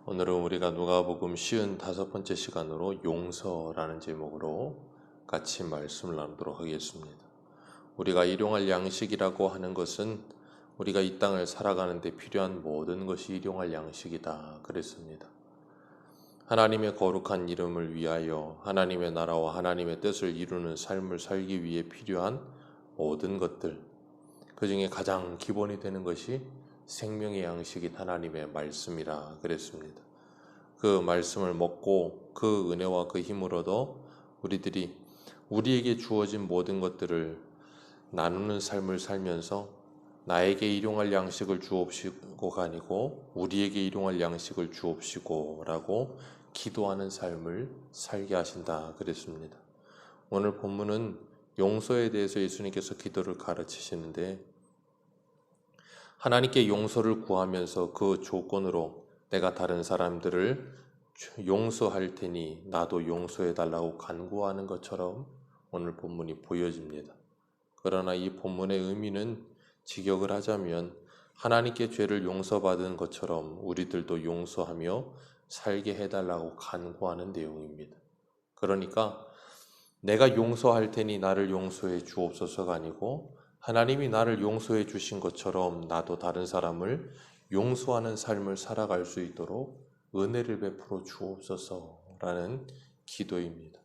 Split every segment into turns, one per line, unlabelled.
오늘은 우리가 누가복음 55번째 시간으로 용서라는 제목으로 같이 말씀을 나누도록 하겠습니다. 우리가 일용할 양식이라고 하는 것은 우리가 이 땅을 살아가는 데 필요한 모든 것이 일용할 양식이다 그랬습니다. 하나님의 거룩한 이름을 위하여 하나님의 나라와 하나님의 뜻을 이루는 삶을 살기 위해 필요한 모든 것들, 그 중에 가장 기본이 되는 것이 생명의 양식인 하나님의 말씀이라 그랬습니다. 그 말씀을 먹고 그 은혜와 그 힘을 얻어 우리들이 우리에게 주어진 모든 것들을 나누는 삶을 살면서 나에게 일용할 양식을 주옵시고가 아니고 우리에게 일용할 양식을 주옵시고 라고 기도하는 삶을 살게 하신다 그랬습니다. 오늘 본문은 용서에 대해서 예수님께서 기도를 가르치시는데, 하나님께 용서를 구하면서 그 조건으로 내가 다른 사람들을 용서할 테니 나도 용서해 달라고 간구하는 것처럼 오늘 본문이 보여집니다. 그러나 이 본문의 의미는 직역을 하자면 하나님께 죄를 용서받은 것처럼 우리들도 용서하며 살게 해달라고 간구하는 내용입니다. 그러니까 내가 용서할 테니 나를 용서해 주옵소서가 아니고, 하나님이 나를 용서해 주신 것처럼 나도 다른 사람을 용서하는 삶을 살아갈 수 있도록 은혜를 베풀어 주옵소서라는 기도입니다.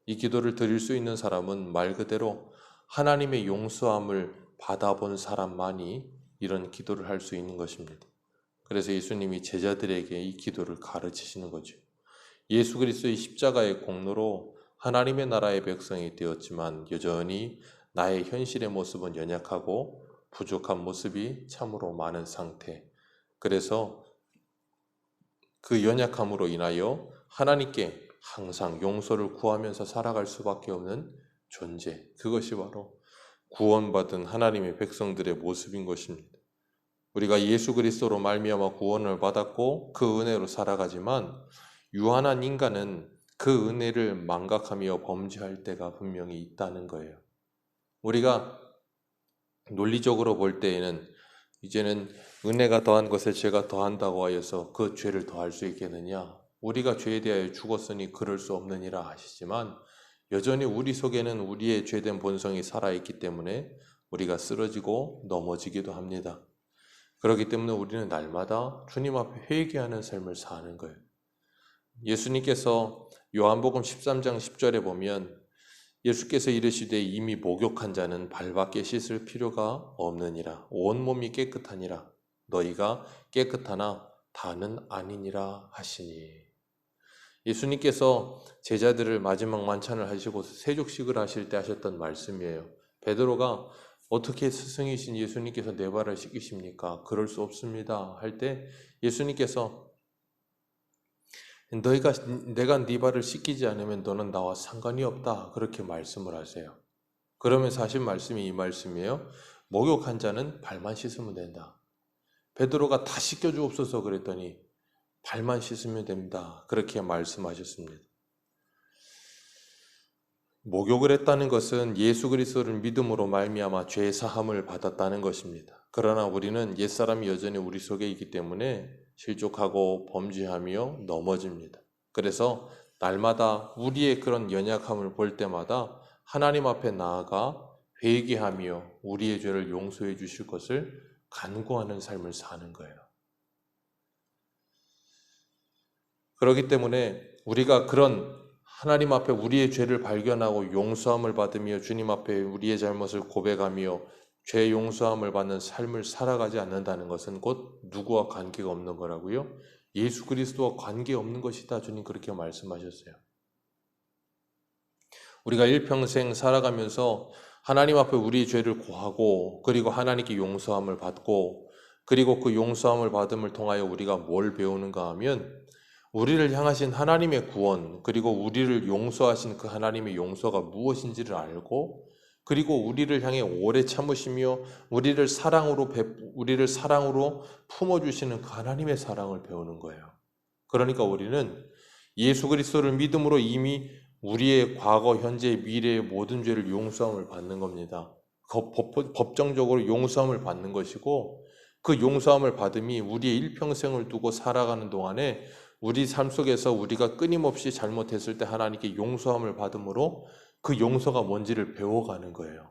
이 기도를 드릴 수 있는 사람은 말 그대로 하나님의 용서함을 받아본 사람만이 이런 기도를 할 수 있는 것입니다. 그래서 예수님이 제자들에게 이 기도를 가르치시는 거죠. 예수 그리스도의 십자가의 공로로 하나님의 나라의 백성이 되었지만 여전히 나의 현실의 모습은 연약하고 부족한 모습이 참으로 많은 상태. 그래서 그 연약함으로 인하여 하나님께 항상 용서를 구하면서 살아갈 수밖에 없는 존재. 그것이 바로 구원받은 하나님의 백성들의 모습인 것입니다. 우리가 예수 그리스도로 말미암아 구원을 받았고 그 은혜로 살아가지만 유한한 인간은 그 은혜를 망각하며 범죄할 때가 분명히 있다는 거예요. 우리가 논리적으로 볼 때에는 이제는 은혜가 더한 것에 죄가 더한다고 하여서 그 죄를 더할 수 있겠느냐? 우리가 죄에 대하여 죽었으니 그럴 수 없느니라 하시지만 여전히 우리 속에는 우리의 죄된 본성이 살아있기 때문에 우리가 쓰러지고 넘어지기도 합니다. 그렇기 때문에 우리는 날마다 주님 앞에 회개하는 삶을 사는 거예요. 예수님께서 요한복음 13장 10절에 보면 예수께서 이르시되 이미 목욕한 자는 발밖에 씻을 필요가 없느니라. 온몸이 깨끗하니라. 너희가 깨끗하나 다는 아니니라 하시니. 예수님께서 제자들을 마지막 만찬을 하시고 세족식을 하실 때 하셨던 말씀이에요. 베드로가 어떻게 스승이신 예수님께서 내 발을 씻기십니까? 그럴 수 없습니다. 할 때 예수님께서 내가 네 발을 씻기지 않으면 너는 나와 상관이 없다. 그렇게 말씀을 하세요. 그러면서 하신 말씀이 이 말씀이에요. 목욕한 자는 발만 씻으면 된다. 베드로가 다 씻겨주옵소서 그랬더니 발만 씻으면 됩니다. 그렇게 말씀하셨습니다. 목욕을 했다는 것은 예수 그리스도를 믿음으로 말미암아 죄 사함을 받았다는 것입니다. 그러나 우리는 옛사람이 여전히 우리 속에 있기 때문에 실족하고 범죄하며 넘어집니다. 그래서 날마다 우리의 그런 연약함을 볼 때마다 하나님 앞에 나아가 회개하며 우리의 죄를 용서해 주실 것을 간구하는 삶을 사는 거예요. 그렇기 때문에 우리가 그런 하나님 앞에 우리의 죄를 발견하고 용서함을 받으며 주님 앞에 우리의 잘못을 고백하며 죄 용서함을 받는 삶을 살아가지 않는다는 것은 곧 누구와 관계가 없는 거라고요? 예수 그리스도와 관계없는 것이다. 주님 그렇게 말씀하셨어요. 우리가 일평생 살아가면서 하나님 앞에 우리의 죄를 고하고 그리고 하나님께 용서함을 받고 그리고 그 용서함을 받음을 통하여 우리가 뭘 배우는가 하면 우리를 향하신 하나님의 구원, 그리고 우리를 용서하신 그 하나님의 용서가 무엇인지를 알고, 그리고 우리를 향해 오래 참으시며 우리를 사랑으로 품어주시는 그 하나님의 사랑을 배우는 거예요. 그러니까 우리는 예수 그리스도를 믿음으로 이미 우리의 과거, 현재, 미래의 모든 죄를 용서함을 받는 겁니다. 법정적으로 용서함을 받는 것이고, 그 용서함을 받음이 우리의 일평생을 두고 살아가는 동안에 우리 삶 속에서 우리가 끊임없이 잘못했을 때 하나님께 용서함을 받음으로 그 용서가 뭔지를 배워가는 거예요.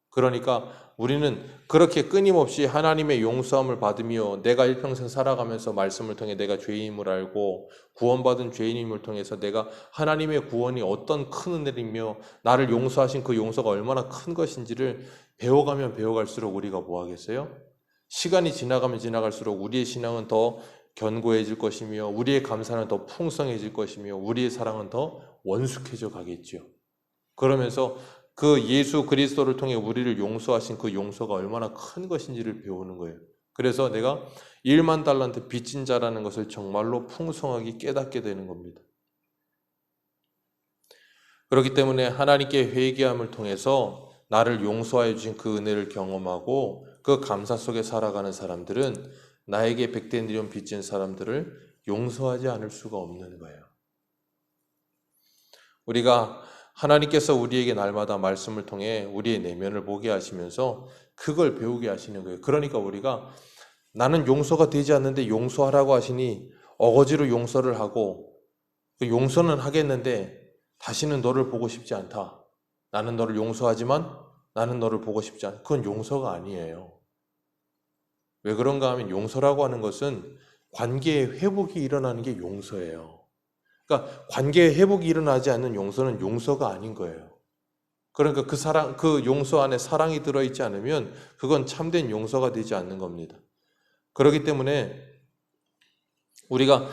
그러니까 우리는 그렇게 끊임없이 하나님의 용서함을 받으며 내가 일평생 살아가면서 말씀을 통해 내가 죄인임을 알고 구원받은 죄인임을 통해서 내가 하나님의 구원이 어떤 큰 은혜이며 나를 용서하신 그 용서가 얼마나 큰 것인지를 배워가면 배워갈수록 우리가 뭐 하겠어요? 시간이 지나가면 지나갈수록 우리의 신앙은 더 견고해질 것이며 우리의 감사는 더 풍성해질 것이며 우리의 사랑은 더 원숙해져 가겠죠. 그러면서 그 예수 그리스도를 통해 우리를 용서하신 그 용서가 얼마나 큰 것인지를 배우는 거예요. 그래서 내가 1만 달란트 빚진 자라는 것을 정말로 풍성하게 깨닫게 되는 겁니다. 그렇기 때문에 하나님께 회개함을 통해서 나를 용서하여 주신 그 은혜를 경험하고 그 감사 속에 살아가는 사람들은 나에게 백대니온 빚진 사람들을 용서하지 않을 수가 없는 거예요. 우리가 하나님께서 우리에게 날마다 말씀을 통해 우리의 내면을 보게 하시면서 그걸 배우게 하시는 거예요. 그러니까 우리가 나는 용서가 되지 않는데 용서하라고 하시니 어거지로 용서를 하고 그 용서는 하겠는데 다시는 너를 보고 싶지 않다. 나는 너를 용서하지만 나는 너를 보고 싶지 않다. 그건 용서가 아니에요. 왜 그런가 하면 용서라고 하는 것은 관계의 회복이 일어나는 게 용서예요. 그러니까 관계의 회복이 일어나지 않는 용서는 용서가 아닌 거예요. 그러니까 그 용서 안에 사랑이 들어있지 않으면 그건 참된 용서가 되지 않는 겁니다. 그렇기 때문에 우리가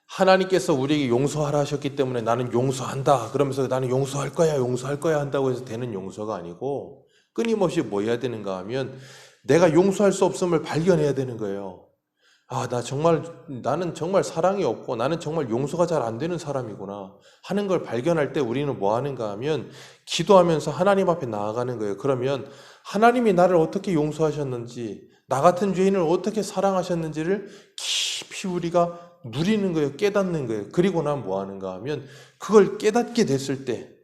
하나님께서 우리에게 용서하라 하셨기 때문에 나는 용서한다. 그러면서 나는 용서할 거야 한다고 해서 되는 용서가 아니고 끊임없이 뭐 해야 되는가 하면 내가 용서할 수 없음을 발견해야 되는 거예요. 나는 정말 사랑이 없고 나는 정말 용서가 잘 안 되는 사람이구나 하는 걸 발견할 때 우리는 뭐 하는가 하면 기도하면서 하나님 앞에 나아가는 거예요. 그러면 하나님이 나를 어떻게 용서하셨는지 나 같은 죄인을 어떻게 사랑하셨는지를 깊이 우리가 누리는 거예요. 깨닫는 거예요. 그리고 난 뭐 하는가 하면 그걸 깨닫게 됐을 때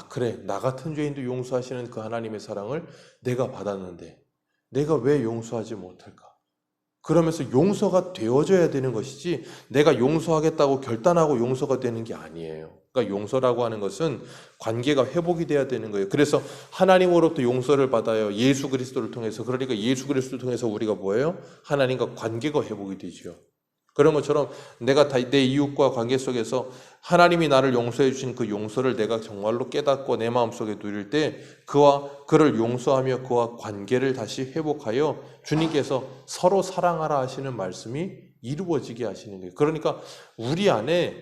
그래, 나 같은 죄인도 용서하시는 그 하나님의 사랑을 내가 받았는데 내가 왜 용서하지 못할까? 그러면서 용서가 되어져야 되는 것이지 내가 용서하겠다고 결단하고 용서가 되는 게 아니에요. 그러니까 용서라고 하는 것은 관계가 회복이 돼야 되는 거예요. 그래서 하나님으로부터 용서를 받아요. 예수 그리스도를 통해서. 그러니까 예수 그리스도를 통해서 우리가 뭐예요? 하나님과 관계가 회복이 되죠. 그런 것처럼 내가 내 이웃과 관계 속에서 하나님이 나를 용서해 주신 그 용서를 내가 정말로 깨닫고 내 마음속에 누릴 때 그를 용서하며 그와 관계를 다시 회복하여 주님께서 서로 사랑하라 하시는 말씀이 이루어지게 하시는 거예요. 그러니까 우리 안에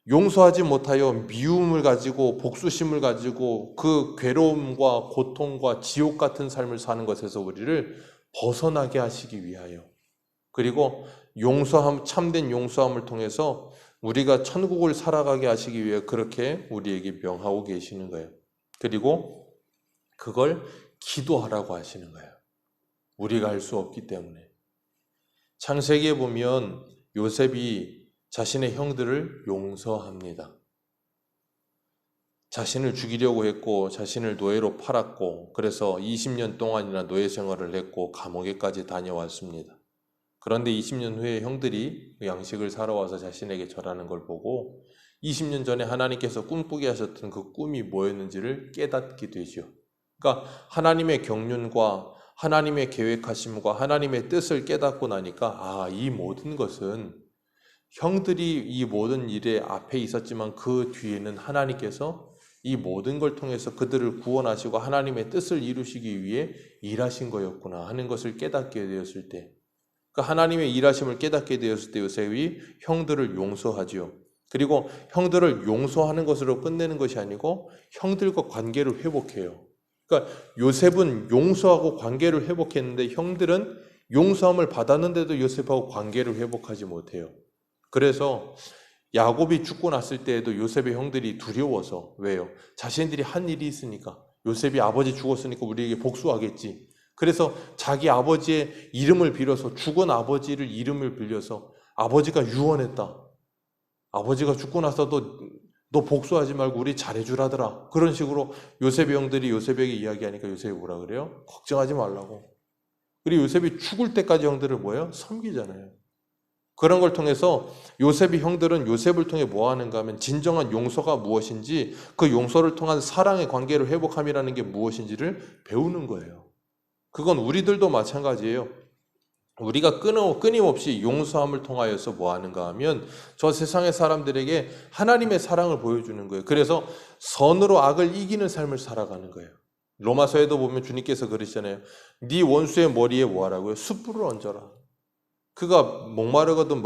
용서하지 못하여 미움을 가지고 복수심을 가지고 그 괴로움과 고통과 지옥 같은 삶을 사는 것에서 우리를 벗어나게 하시기 위하여 그리고 참된 용서함을 통해서 우리가 천국을 살아가게 하시기 위해 그렇게 우리에게 명하고 계시는 거예요. 그리고 그걸 기도하라고 하시는 거예요. 우리가 할 수 없기 때문에. 창세기에 보면 요셉이 자신의 형들을 용서합니다. 자신을 죽이려고 했고 자신을 노예로 팔았고 그래서 20년 동안이나 노예 생활을 했고 감옥에까지 다녀왔습니다. 그런데 20년 후에 형들이 양식을 사러 와서 자신에게 절하는 걸 보고 20년 전에 하나님께서 꿈꾸게 하셨던 그 꿈이 뭐였는지를 깨닫게 되죠. 그러니까 하나님의 경륜과 하나님의 계획하심과 하나님의 뜻을 깨닫고 나니까 이 모든 것은 형들이 이 모든 일에 앞에 있었지만 그 뒤에는 하나님께서 이 모든 걸 통해서 그들을 구원하시고 하나님의 뜻을 이루시기 위해 일하신 거였구나 하는 것을 깨닫게 되었을 때 하나님의 일하심을 깨닫게 되었을 때 요셉이 형들을 용서하지요. 그리고 형들을 용서하는 것으로 끝내는 것이 아니고 형들과 관계를 회복해요. 그러니까 요셉은 용서하고 관계를 회복했는데 형들은 용서함을 받았는데도 요셉하고 관계를 회복하지 못해요. 그래서 야곱이 죽고 났을 때에도 요셉의 형들이 두려워서 왜요? 자신들이 한 일이 있으니까 요셉이 아버지 죽었으니까 우리에게 복수하겠지. 그래서 자기 아버지의 이름을 빌어서 죽은 아버지를 이름을 빌려서 아버지가 유언했다. 아버지가 죽고 나서도 너 복수하지 말고 우리 잘해주라더라. 그런 식으로 요셉의 형들이 요셉에게 이야기하니까 요셉이 뭐라 그래요? 걱정하지 말라고. 그리고 요셉이 죽을 때까지 형들을 뭐예요? 섬기잖아요. 그런 걸 통해서 요셉의 형들은 요셉을 통해 뭐 하는가 하면 진정한 용서가 무엇인지, 그 용서를 통한 사랑의 관계를 회복함이라는 게 무엇인지를 배우는 거예요. 그건 우리들도 마찬가지예요. 우리가 끊임없이 용서함을 통하여서 뭐 하는가 하면 저 세상의 사람들에게 하나님의 사랑을 보여주는 거예요. 그래서 선으로 악을 이기는 삶을 살아가는 거예요. 로마서에도 보면 주님께서 그러시잖아요. 네 원수의 머리에 뭐 하라고요? 숯불을 얹어라. 그가 목마르거든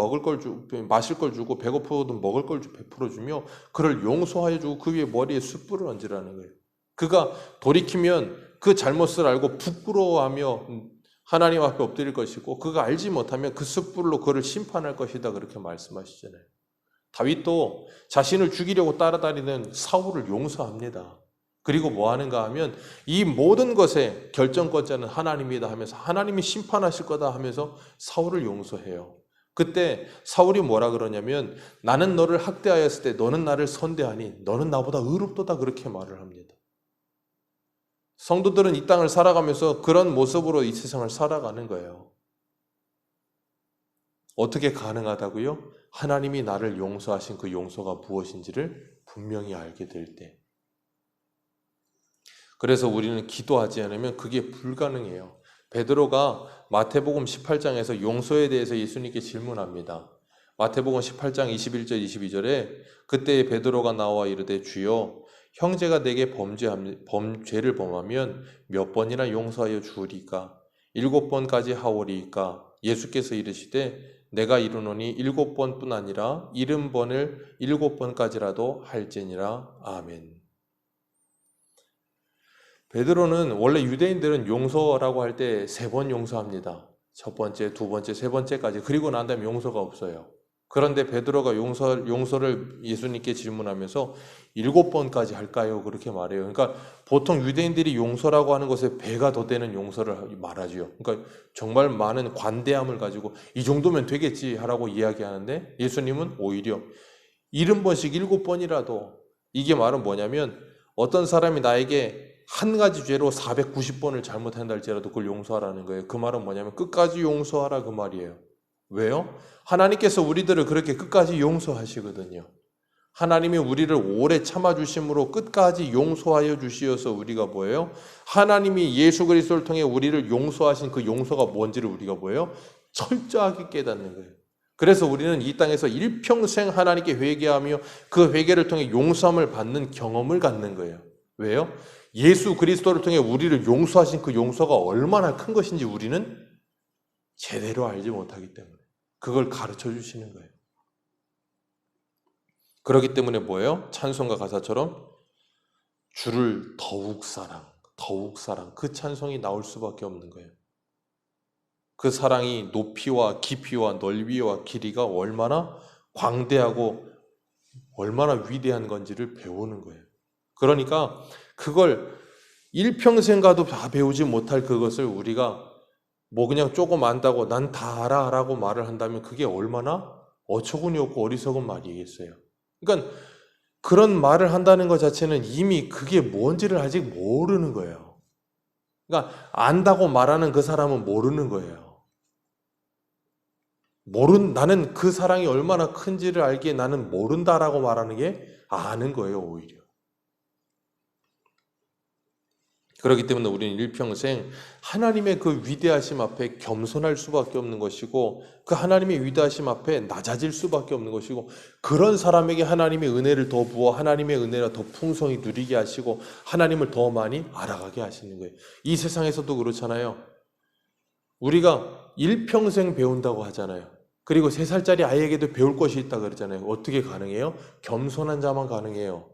마실 걸 주고 배고프거든 먹을 걸 베풀어 주며 그를 용서하여 주고 그 위에 머리에 숯불을 얹으라는 거예요. 그가 돌이키면 그 잘못을 알고 부끄러워하며 하나님 앞에 엎드릴 것이고, 그가 알지 못하면 그 숯불로 그를 심판할 것이다, 그렇게 말씀하시잖아요. 다윗도 자신을 죽이려고 따라다니는 사울을 용서합니다. 그리고 뭐 하는가 하면 이 모든 것의 결정권자는 하나님이다 하면서 하나님이 심판하실 거다 하면서 사울을 용서해요. 그때 사울이 뭐라 그러냐면 나는 너를 학대하였을 때 너는 나를 선대하니 너는 나보다 의롭도다, 그렇게 말을 합니다. 성도들은 이 땅을 살아가면서 그런 모습으로 이 세상을 살아가는 거예요. 어떻게 가능하다고요? 하나님이 나를 용서하신 그 용서가 무엇인지를 분명히 알게 될 때. 그래서 우리는 기도하지 않으면 그게 불가능해요. 베드로가 마태복음 18장에서 용서에 대해서 예수님께 질문합니다. 마태복음 18장 21절 22절에 그때 베드로가 나와 이르되 주여 형제가 내게 죄를 범하면 몇 번이나 용서하여 주리까? 7번까지 하오리이까? 예수께서 이르시되 내가 이르노니 7번뿐 아니라 70번을 7번까지라도 할지니라. 아멘. 베드로는 원래 유대인들은 용서라고 할 때 3번 용서합니다. 첫 번째, 두 번째, 세 번째까지. 그리고 난 다음에 용서가 없어요. 그런데 베드로가 용서를 예수님께 질문하면서 7번까지 할까요? 그렇게 말해요. 그러니까 보통 유대인들이 용서라고 하는 것에 배가 더 되는 용서를 말하지요. 그러니까 정말 많은 관대함을 가지고 이 정도면 되겠지 하라고 이야기하는데 예수님은 오히려 70번씩 7번이라도, 이게 말은 뭐냐면 어떤 사람이 나에게 한 가지 죄로 490번을 잘못한다 할지라도 그걸 용서하라는 거예요. 그 말은 뭐냐면 끝까지 용서하라, 그 말이에요. 왜요? 하나님께서 우리들을 그렇게 끝까지 용서하시거든요. 하나님이 우리를 오래 참아주심으로 끝까지 용서하여 주시어서 우리가 뭐예요? 하나님이 예수 그리스도를 통해 우리를 용서하신 그 용서가 뭔지를 우리가 뭐예요? 철저하게 깨닫는 거예요. 그래서 우리는 이 땅에서 일평생 하나님께 회개하며 그 회개를 통해 용서함을 받는 경험을 갖는 거예요. 왜요? 예수 그리스도를 통해 우리를 용서하신 그 용서가 얼마나 큰 것인지 우리는 제대로 알지 못하기 때문에 그걸 가르쳐 주시는 거예요. 그렇기 때문에 뭐예요? 찬송가 가사처럼 주를 더욱 사랑, 그 찬송이 나올 수밖에 없는 거예요. 그 사랑이 높이와 깊이와 넓이와 길이가 얼마나 광대하고 얼마나 위대한 건지를 배우는 거예요. 그러니까 그걸 일평생 가도 다 배우지 못할 그것을 우리가 뭐 그냥 조금 안다고 난 다 알아 라고 말을 한다면 그게 얼마나 어처구니 없고 어리석은 말이겠어요. 그러니까 그런 말을 한다는 것 자체는 이미 그게 뭔지를 아직 모르는 거예요. 그러니까 안다고 말하는 그 사람은 모르는 거예요. 나는 그 사랑이 얼마나 큰지를 알기에 나는 모른다라고 말하는 게 아는 거예요, 오히려. 그렇기 때문에 우리는 일평생 하나님의 그 위대하심 앞에 겸손할 수밖에 없는 것이고, 그 하나님의 위대하심 앞에 낮아질 수밖에 없는 것이고, 그런 사람에게 하나님의 은혜를 더 부어 하나님의 은혜를 더 풍성히 누리게 하시고 하나님을 더 많이 알아가게 하시는 거예요. 이 세상에서도 그렇잖아요. 우리가 일평생 배운다고 하잖아요. 그리고 3살짜리 아이에게도 배울 것이 있다 그러잖아요. 어떻게 가능해요? 겸손한 자만 가능해요.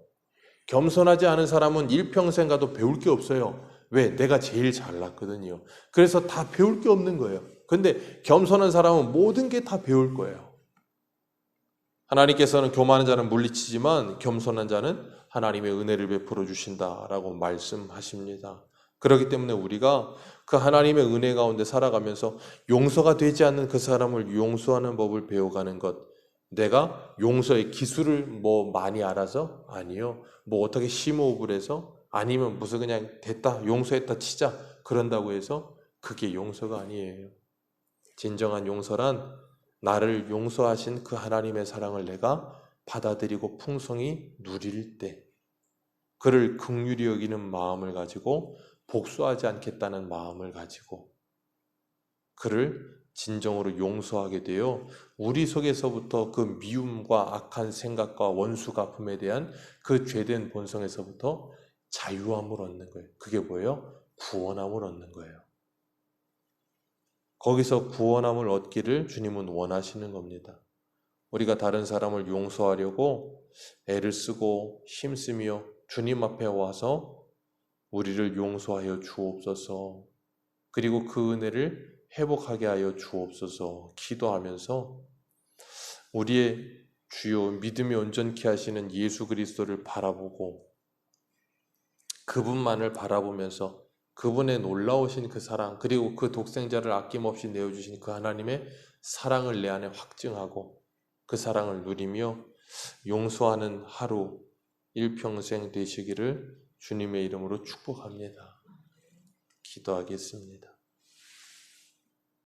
겸손하지 않은 사람은 일평생 가도 배울 게 없어요. 왜? 내가 제일 잘났거든요. 그래서 다 배울 게 없는 거예요. 근데 겸손한 사람은 모든 게 다 배울 거예요. 하나님께서는 교만한 자는 물리치지만 겸손한 자는 하나님의 은혜를 베풀어 주신다라고 말씀하십니다. 그렇기 때문에 우리가 그 하나님의 은혜 가운데 살아가면서 용서가 되지 않는 그 사람을 용서하는 법을 배워가는 것, 내가 용서의 기술을 뭐 많이 알아서? 아니요. 뭐 어떻게 심호흡을 해서? 아니면 무슨 그냥 됐다, 용서했다 치자, 그런다고 해서 그게 용서가 아니에요. 진정한 용서란 나를 용서하신 그 하나님의 사랑을 내가 받아들이고 풍성히 누릴 때 그를 긍휼히 여기는 마음을 가지고 복수하지 않겠다는 마음을 가지고 그를 진정으로 용서하게 되어 우리 속에서부터 그 미움과 악한 생각과 원수 갚음에 대한 그 죄된 본성에서부터 자유함을 얻는 거예요. 그게 뭐예요? 구원함을 얻는 거예요. 거기서 구원함을 얻기를 주님은 원하시는 겁니다. 우리가 다른 사람을 용서하려고 애를 쓰고 힘쓰며 주님 앞에 와서 우리를 용서하여 주옵소서, 그리고 그 은혜를 회복하게 하여 주옵소서 기도하면서 우리의 주요 믿음이 온전케 하시는 예수 그리스도를 바라보고 그분만을 바라보면서 그분의 놀라우신 그 사랑, 그리고 그 독생자를 아낌없이 내어주신 그 하나님의 사랑을 내 안에 확증하고 그 사랑을 누리며 용서하는 하루 일평생 되시기를 주님의 이름으로 축복합니다. 기도하겠습니다.